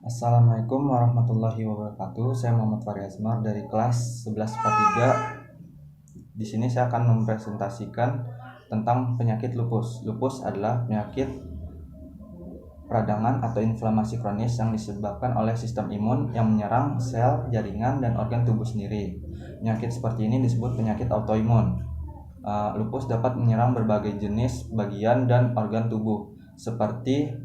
Assalamualaikum warahmatullahi wabarakatuh. Saya Muhammad Fahri Asmar dari kelas 11 IPA 3. Di sini saya akan mempresentasikan tentang penyakit lupus. Lupus adalah penyakit peradangan atau inflamasi kronis yang disebabkan oleh sistem imun yang menyerang sel, jaringan, dan organ tubuh sendiri. Penyakit seperti ini disebut penyakit autoimun. Lupus dapat menyerang berbagai jenis bagian dan organ tubuh seperti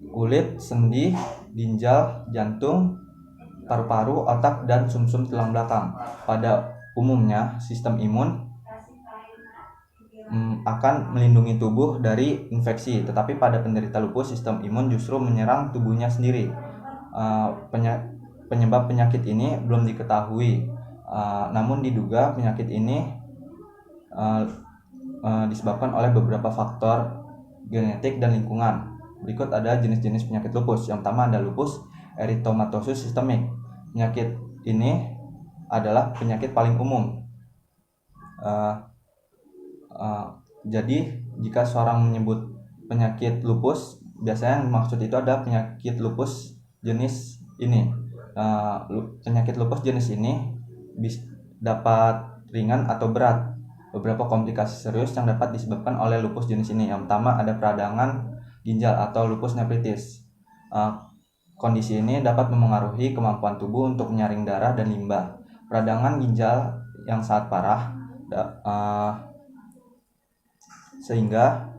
kulit, sendi, ginjal, jantung, paru-paru, otak, dan sumsum tulang belakang. Pada umumnya, sistem imun akan melindungi tubuh dari infeksi, tetapi pada penderita lupus, sistem imun justru menyerang tubuhnya sendiri. Penyebab penyakit ini belum diketahui, namun diduga penyakit ini disebabkan oleh beberapa faktor genetik dan lingkungan. Berikut ada jenis-jenis penyakit lupus. Yang pertama ada lupus eritomatosus sistemik. Penyakit ini adalah penyakit paling umum. Jadi jika seorang menyebut penyakit lupus, biasanya yang maksud itu ada penyakit lupus jenis ini. Penyakit lupus jenis ini dapat ringan atau berat. Beberapa komplikasi serius yang dapat disebabkan oleh lupus jenis ini. Yang pertama ada peradangan ginjal atau lupus nephritis. Kondisi ini dapat memengaruhi kemampuan tubuh untuk menyaring darah dan limbah. Peradangan ginjal yang sangat parah sehingga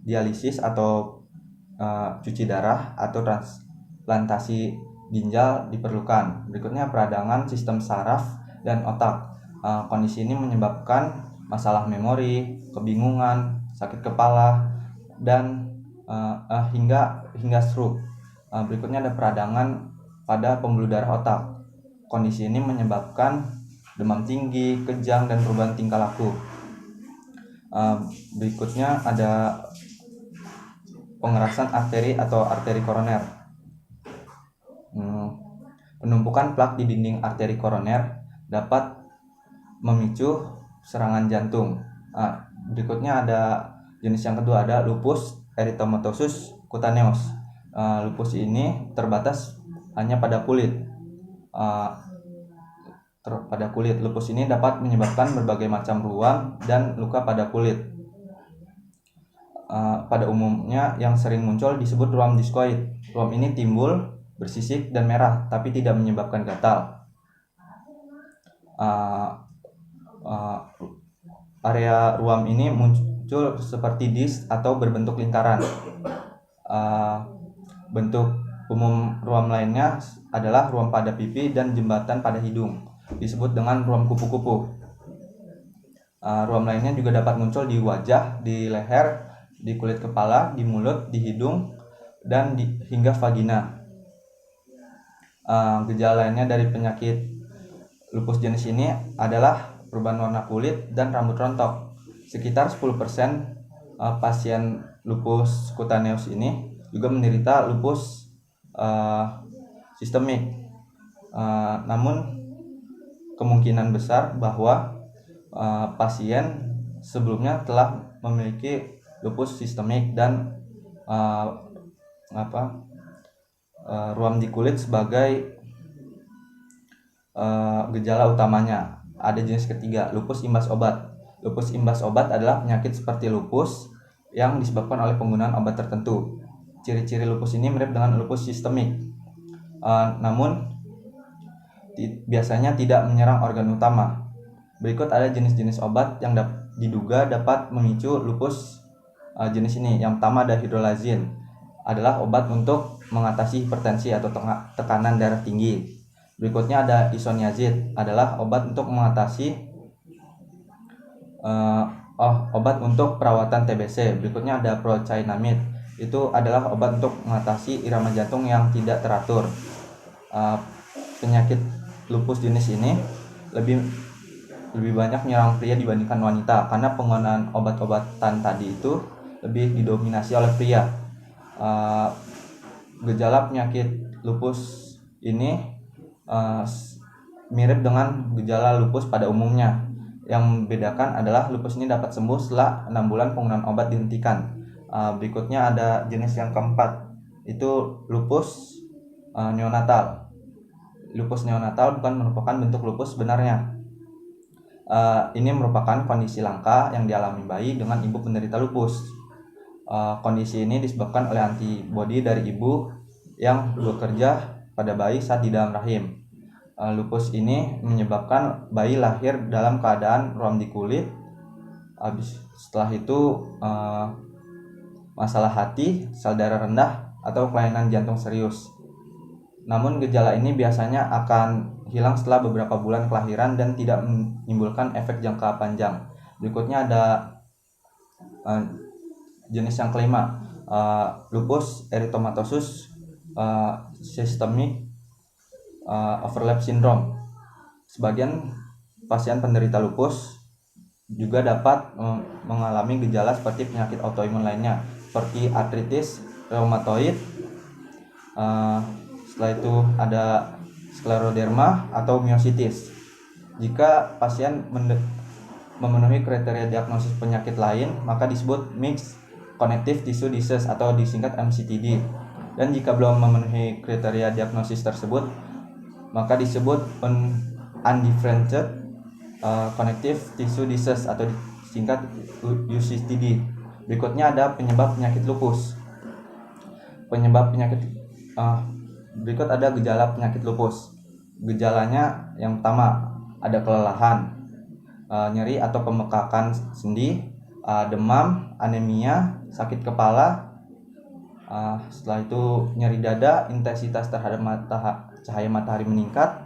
dialisis atau cuci darah atau transplantasi ginjal diperlukan. Berikutnya peradangan sistem saraf dan otak. Kondisi ini menyebabkan masalah memori, kebingungan, sakit kepala, dan hingga stroke. Berikutnya ada peradangan pada pembuluh darah otak. Kondisi ini menyebabkan demam tinggi, kejang, dan perubahan tingkah laku. Berikutnya ada pengerasan arteri atau arteri koroner. Penumpukan plak di dinding arteri koroner dapat memicu serangan jantung. Berikutnya ada jenis yang kedua, ada lupus eritomatosus cutaneous. Lupus ini terbatas hanya pada kulit. Lupus ini dapat menyebabkan berbagai macam ruam dan luka pada kulit. Pada umumnya yang sering muncul disebut ruam diskoid. Ruam ini timbul, bersisik, dan merah, tapi tidak menyebabkan gatal. Area ruam ini muncul seperti disk atau berbentuk lingkaran. Bentuk umum ruam lainnya adalah ruam pada pipi dan jembatan pada hidung, disebut dengan ruam kupu-kupu. Ruam lainnya juga dapat muncul di wajah, di leher, di kulit kepala, di mulut, di hidung, dan hingga vagina. Gejala lainnya dari penyakit lupus jenis ini adalah perubahan warna kulit dan rambut rontok. Sekitar 10% pasien lupus cutaneous ini juga menderita lupus sistemik. Namun kemungkinan besar bahwa pasien sebelumnya telah memiliki lupus sistemik dan ruam di kulit sebagai gejala utamanya. Ada jenis ketiga, lupus imbas obat. Lupus imbas obat adalah penyakit seperti lupus yang disebabkan oleh penggunaan obat tertentu. Ciri-ciri lupus ini mirip dengan lupus sistemik, namun biasanya tidak menyerang organ utama. Berikut ada jenis-jenis obat yang diduga dapat memicu lupus jenis ini. Yang pertama ada hidrolazin, adalah obat untuk mengatasi hipertensi atau tekanan darah tinggi. Berikutnya ada isoniazid, adalah obat untuk mengatasi obat untuk perawatan TBC. Berikutnya ada procainamide, itu adalah obat untuk mengatasi irama jantung yang tidak teratur. Penyakit lupus jenis ini lebih banyak menyerang pria dibandingkan wanita, karena penggunaan obat-obatan tadi itu lebih didominasi oleh pria. Gejala penyakit lupus ini mirip dengan gejala lupus pada umumnya. Yang membedakan adalah lupus ini dapat sembuh setelah 6 bulan penggunaan obat dihentikan. Berikutnya ada jenis yang keempat, itu lupus neonatal. Lupus neonatal bukan merupakan bentuk lupus sebenarnya. Ini merupakan kondisi langka yang dialami bayi dengan ibu penderita lupus. Kondisi ini disebabkan oleh antibodi dari ibu yang bekerja pada bayi saat di dalam rahim. Lupus ini menyebabkan bayi lahir dalam keadaan ruam di kulit. Setelah itu masalah hati, sel darah rendah, atau kelainan jantung serius. Namun gejala ini biasanya akan hilang setelah beberapa bulan kelahiran dan tidak menimbulkan efek jangka panjang. Berikutnya ada jenis yang kelima, lupus erythematosus systemic overlap syndrome. Sebagian pasien penderita lupus juga dapat mengalami gejala seperti penyakit autoimun lainnya, seperti artritis reumatoid. Setelah itu ada skleroderma atau myositis. Jika pasien memenuhi kriteria diagnosis penyakit lain, maka disebut mixed connective tissue disease atau disingkat MCTD. Dan jika belum memenuhi kriteria diagnosis tersebut, maka disebut undifferentiated connective tissue disease atau disingkat UCTD. Berikutnya ada penyebab penyakit lupus. Berikut ada gejala penyakit lupus. Gejalanya yang pertama ada kelelahan, nyeri atau pembekakan sendi, demam, anemia, sakit kepala. Setelah itu nyeri dada, intensitas terhadap cahaya matahari meningkat,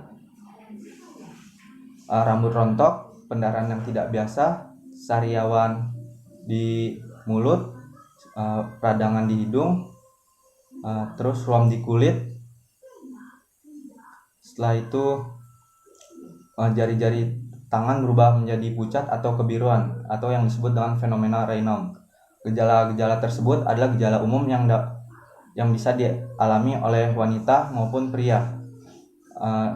rambut rontok, pendarahan yang tidak biasa, sariawan di mulut, peradangan di hidung, terus ruam di kulit. Setelah itu jari-jari tangan berubah menjadi pucat atau kebiruan atau yang disebut dengan fenomena Raynaud. Gejala-gejala tersebut adalah gejala umum yang bisa dialami oleh wanita maupun pria.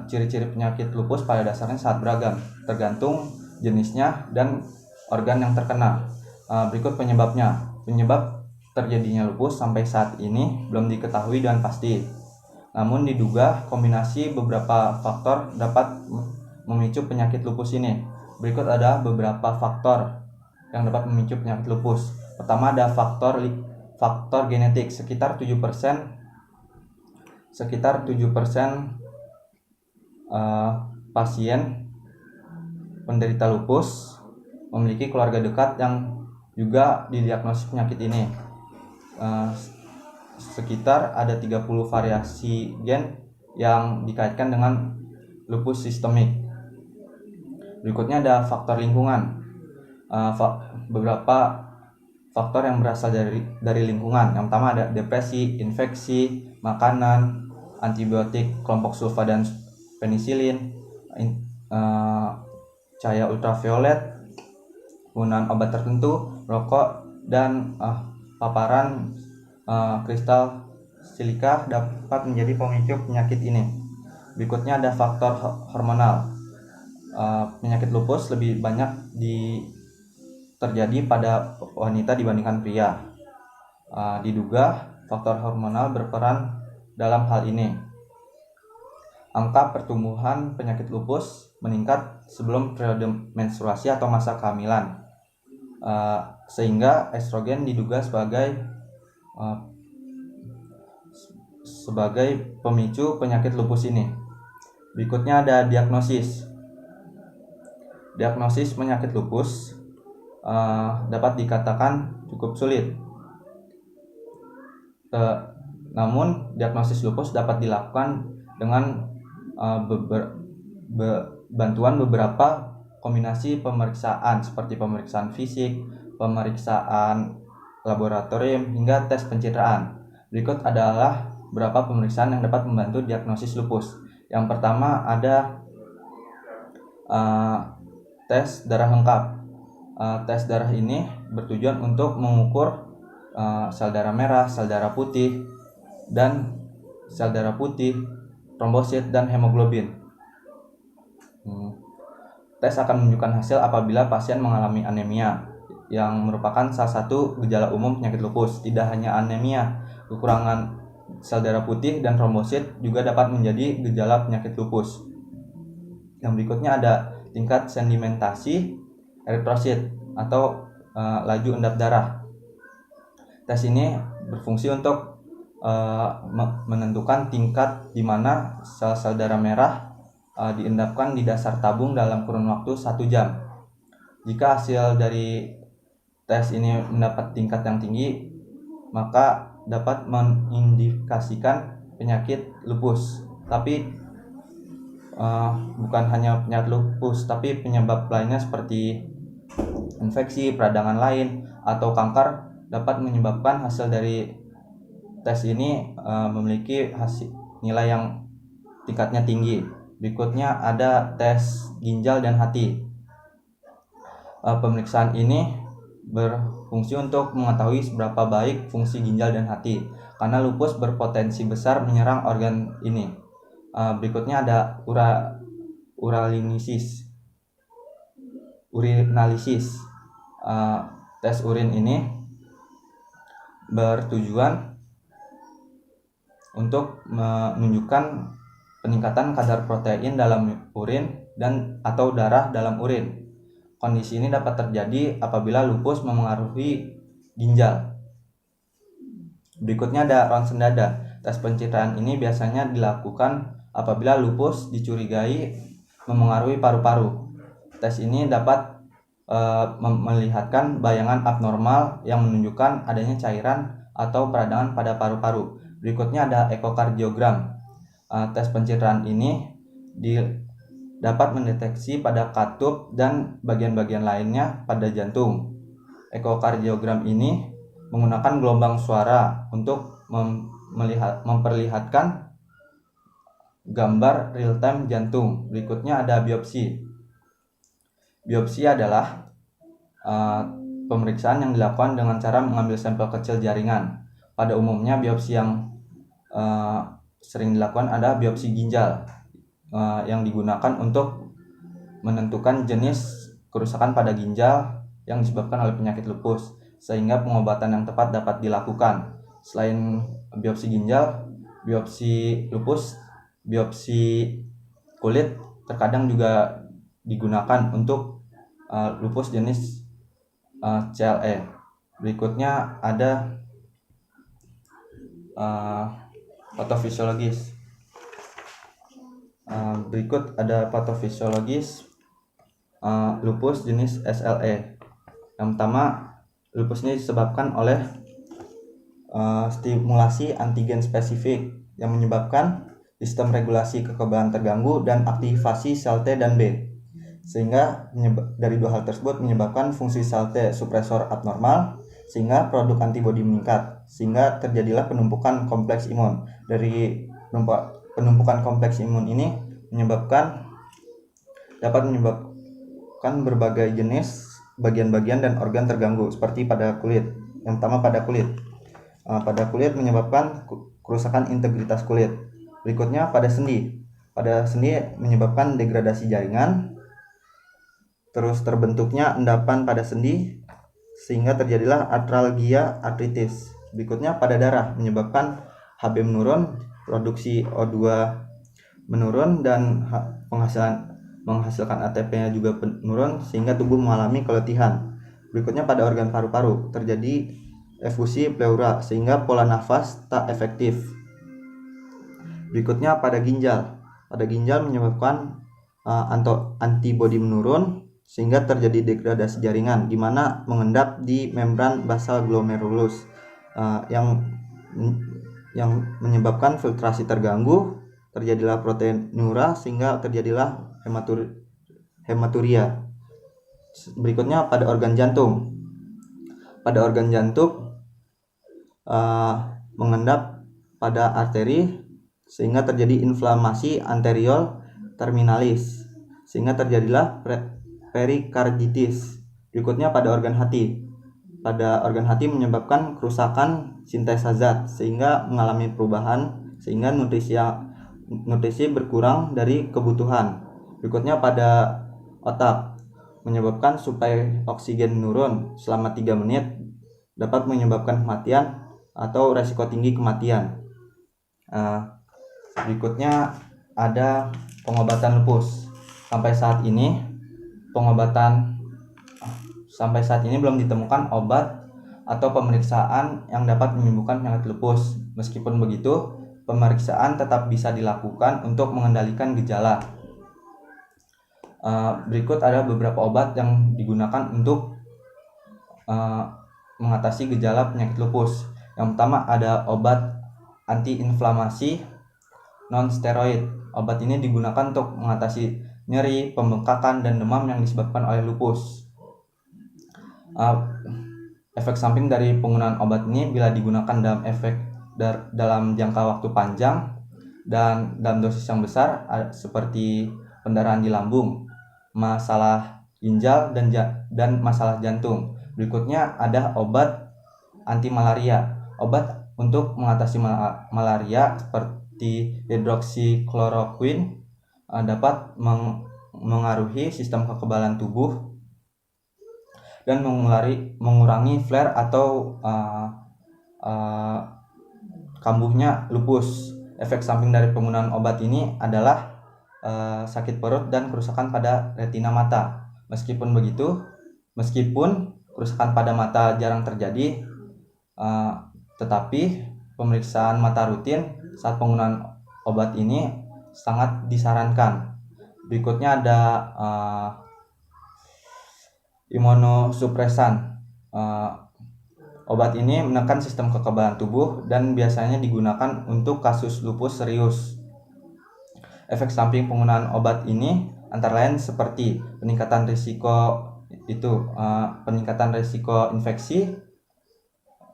Ciri-ciri penyakit lupus pada dasarnya sangat beragam, tergantung jenisnya dan organ yang terkena. Berikut penyebabnya. Penyebab terjadinya lupus sampai saat ini belum diketahui dengan pasti. Namun diduga kombinasi beberapa faktor dapat memicu penyakit lupus ini. Berikut ada beberapa faktor yang dapat memicu penyakit lupus. Pertama ada faktor genetik, sekitar 7% pasien penderita lupus memiliki keluarga dekat yang juga didiagnosis penyakit ini. Sekitar ada 30 variasi gen yang dikaitkan dengan lupus sistemik. Berikutnya ada faktor lingkungan. Beberapa faktor yang berasal dari lingkungan. Yang pertama ada depresi, infeksi, makanan, antibiotik kelompok sulfa dan penisilin, cahaya ultraviolet, penggunaan obat tertentu, rokok, dan paparan kristal silika dapat menjadi pemicu penyakit ini. Berikutnya ada faktor hormonal. Penyakit lupus lebih banyak terjadi pada wanita dibandingkan pria. Diduga faktor hormonal berperan dalam hal ini. Angka pertumbuhan penyakit lupus meningkat sebelum periode menstruasi atau masa kehamilan, sehingga estrogen diduga sebagai pemicu penyakit lupus ini. Berikutnya ada diagnosis. Diagnosis penyakit lupus dapat dikatakan cukup sulit. Namun diagnosis lupus dapat dilakukan dengan bantuan beberapa kombinasi pemeriksaan seperti pemeriksaan fisik, pemeriksaan laboratorium, hingga tes pencitraan. Berikut adalah beberapa pemeriksaan yang dapat membantu diagnosis lupus. Yang pertama ada tes darah lengkap. Tes darah ini bertujuan untuk mengukur sel darah merah, sel darah putih, dan sel darah putih, trombosit, dan hemoglobin. Tes akan menunjukkan hasil apabila pasien mengalami anemia. yang merupakan salah satu gejala umum penyakit lupus. Tidak hanya anemia, kekurangan sel darah putih dan trombosit juga dapat menjadi gejala penyakit lupus. Yang berikutnya ada tingkat sedimentasi eritrosit atau laju endap darah. Tes ini berfungsi untuk menentukan tingkat di mana sel-sel darah merah diendapkan di dasar tabung dalam kurun waktu 1 jam. Jika hasil dari tes ini mendapat tingkat yang tinggi, maka dapat mengindikasikan penyakit lupus. Tapi bukan hanya penyakit lupus, tapi penyebab lainnya seperti infeksi, peradangan lain, atau kanker dapat menyebabkan hasil dari tes ini memiliki hasil nilai yang tingkatnya tinggi. Berikutnya ada tes ginjal dan hati. Pemeriksaan ini berfungsi untuk mengetahui seberapa baik fungsi ginjal dan hati, karena lupus berpotensi besar menyerang organ ini. Berikutnya ada urinalisis. Tes urin ini bertujuan untuk menunjukkan peningkatan kadar protein dalam urin dan atau darah dalam urin. Kondisi ini dapat terjadi apabila lupus memengaruhi ginjal. Berikutnya ada ronsen dada. Tes pencitraan ini biasanya dilakukan apabila lupus dicurigai memengaruhi paru-paru. Tes ini dapat melihatkan bayangan abnormal yang menunjukkan adanya cairan atau peradangan pada paru-paru. Berikutnya ada ekokardiogram. Tes pencitraan ini dapat mendeteksi pada katup dan bagian-bagian lainnya pada jantung. Ekokardiogram ini menggunakan gelombang suara untuk memperlihatkan gambar real-time jantung. Berikutnya ada biopsi. Biopsi adalah pemeriksaan yang dilakukan dengan cara mengambil sampel kecil jaringan. Pada umumnya biopsi yang sering dilakukan ada biopsi ginjal yang digunakan untuk menentukan jenis kerusakan pada ginjal yang disebabkan oleh penyakit lupus, sehingga pengobatan yang tepat dapat dilakukan. Selain biopsi ginjal, biopsi lupus, biopsi kulit terkadang juga digunakan untuk lupus jenis CLE. Berikutnya ada patofisiologis. Berikut ada patofisiologis lupus jenis SLE. Yang pertama, lupus ini disebabkan oleh stimulasi antigen spesifik yang menyebabkan sistem regulasi kekebalan terganggu dan aktivasi sel T dan B, sehingga dari dua hal tersebut menyebabkan fungsi sel T supresor abnormal, sehingga produk antibodi meningkat, sehingga terjadilah penumpukan kompleks imun. Dari penumpukan kompleks imun ini dapat menyebabkan berbagai jenis bagian-bagian dan organ terganggu, seperti pada kulit. Yang pertama pada kulit. Pada kulit menyebabkan kerusakan integritas kulit. Berikutnya pada sendi. Pada sendi menyebabkan degradasi jaringan, terus terbentuknya endapan pada sendi, sehingga terjadilah artralgia artritis. Berikutnya pada darah menyebabkan Hb menurun, produksi O2 menurun, dan menghasilkan ATP-nya juga menurun, sehingga tubuh mengalami keletihan. Berikutnya pada organ paru-paru terjadi efusi pleura, sehingga pola nafas tak efektif. Berikutnya pada ginjal. Pada ginjal menyebabkan antibodi menurun, sehingga terjadi degradasi jaringan di mana mengendap di membran basal glomerulus yang menyebabkan filtrasi terganggu, terjadilah proteinura, sehingga terjadilah hematuria. Berikutnya pada organ jantung. Pada organ jantung mengendap pada arteri, sehingga terjadi inflamasi anterior terminalis, sehingga terjadilah perikarditis. Berikutnya pada organ hati. Pada organ hati menyebabkan kerusakan sintesa zat, sehingga mengalami perubahan, sehingga nutrisi berkurang dari kebutuhan. Berikutnya pada otak. menyebabkan suplai oksigen menurun selama 3 menit, dapat menyebabkan kematian atau resiko tinggi kematian. Berikutnya ada pengobatan lupus. Sampai saat ini belum ditemukan obat atau pemeriksaan yang dapat menyembuhkan penyakit lupus. Meskipun begitu, pemeriksaan tetap bisa dilakukan untuk mengendalikan gejala. Berikut ada beberapa obat yang digunakan untuk mengatasi gejala penyakit lupus. Yang pertama ada obat antiinflamasi non-steroid. Obat ini digunakan untuk mengatasi nyeri, pembengkakan, dan demam yang disebabkan oleh lupus. Efek samping dari penggunaan obat ini bila digunakan dalam jangka waktu panjang dan dalam dosis yang besar, seperti pendarahan di lambung, masalah ginjal, dan masalah jantung. Berikutnya ada obat anti malaria. Obat untuk mengatasi malaria seperti hidroksikloroquine dapat mengaruhi sistem kekebalan tubuh dan mengurangi flare atau kambuhnya lupus. Efek samping dari penggunaan obat ini adalah sakit perut dan kerusakan pada retina mata. Meskipun kerusakan pada mata jarang terjadi, tetapi pemeriksaan mata rutin saat penggunaan obat ini sangat disarankan. Berikutnya ada imunosupresan. Obat ini menekan sistem kekebalan tubuh dan biasanya digunakan untuk kasus lupus serius. Efek samping penggunaan obat ini antara lain seperti peningkatan risiko infeksi,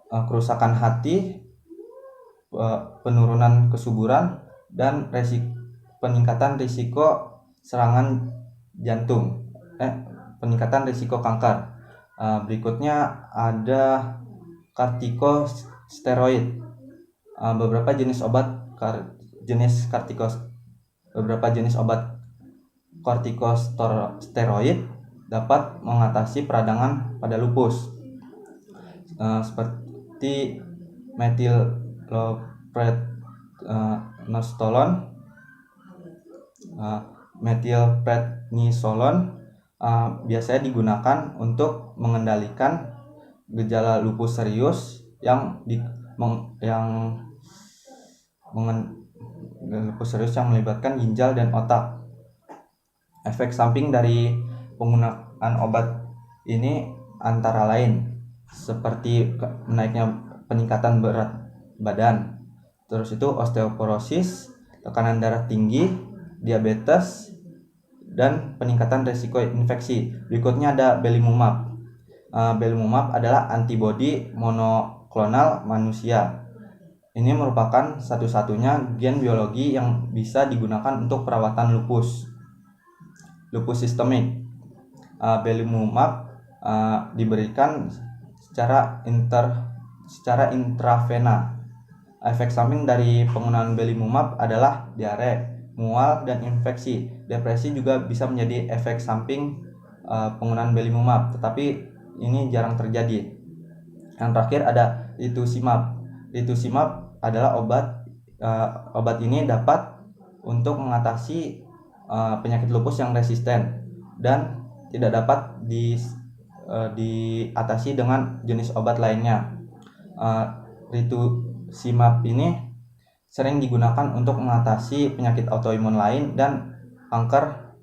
kerusakan hati, penurunan kesuburan, dan peningkatan risiko serangan jantung, peningkatan risiko kanker. Berikutnya ada kortikosteroid. Beberapa jenis obat kortikosteroid dapat mengatasi peradangan pada lupus, seperti methylprednisolone biasanya digunakan untuk mengendalikan gejala lupus serius yang melibatkan ginjal dan otak. Efek samping dari penggunaan obat ini antara lain seperti peningkatan berat badan, terus itu osteoporosis, tekanan darah tinggi, diabetes, dan peningkatan risiko infeksi. Berikutnya ada belimumab. Belimumab adalah antibodi monoklonal manusia. Ini merupakan satu-satunya gen biologi yang bisa digunakan untuk perawatan lupus sistemik. Belimumab diberikan secara intravena. Efek samping dari penggunaan belimumab adalah diare, mual, dan infeksi. Depresi juga bisa menjadi efek samping penggunaan belimumab, tetapi ini jarang terjadi. Yang terakhir ada rituximab. Rituximab adalah obat ini dapat untuk mengatasi penyakit lupus yang resisten dan tidak dapat diatasi dengan jenis obat lainnya. Rituximab ini sering digunakan untuk mengatasi penyakit autoimun lain dan kanker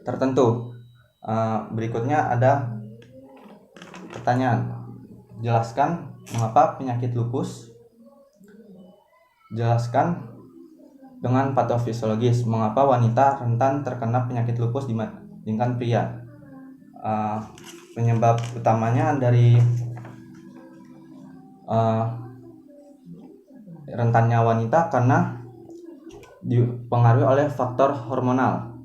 tertentu. Berikutnya ada pertanyaan. Jelaskan mengapa penyakit lupus. Jelaskan dengan patofisiologis mengapa wanita rentan terkena penyakit lupus dibandingkan pria. Penyebab utamanya dari rentannya wanita karena dipengaruhi oleh faktor hormonal,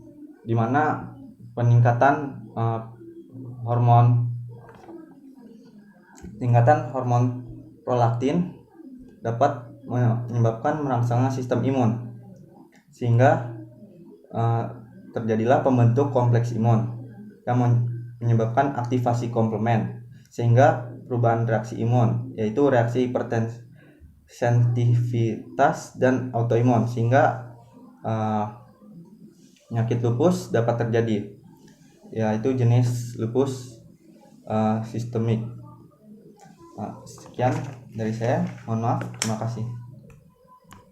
di mana peningkatan hormon prolaktin dapat menyebabkan merangsangnya sistem imun, sehingga terjadilah pembentuk kompleks imun. yang menyebabkan aktivasi komplement sehingga perubahan reaksi imun, yaitu reaksi hipersensitivitas dan autoimun, sehingga penyakit lupus dapat terjadi, yaitu jenis lupus sistemik. Sekian dari saya, mohon maaf, terima kasih.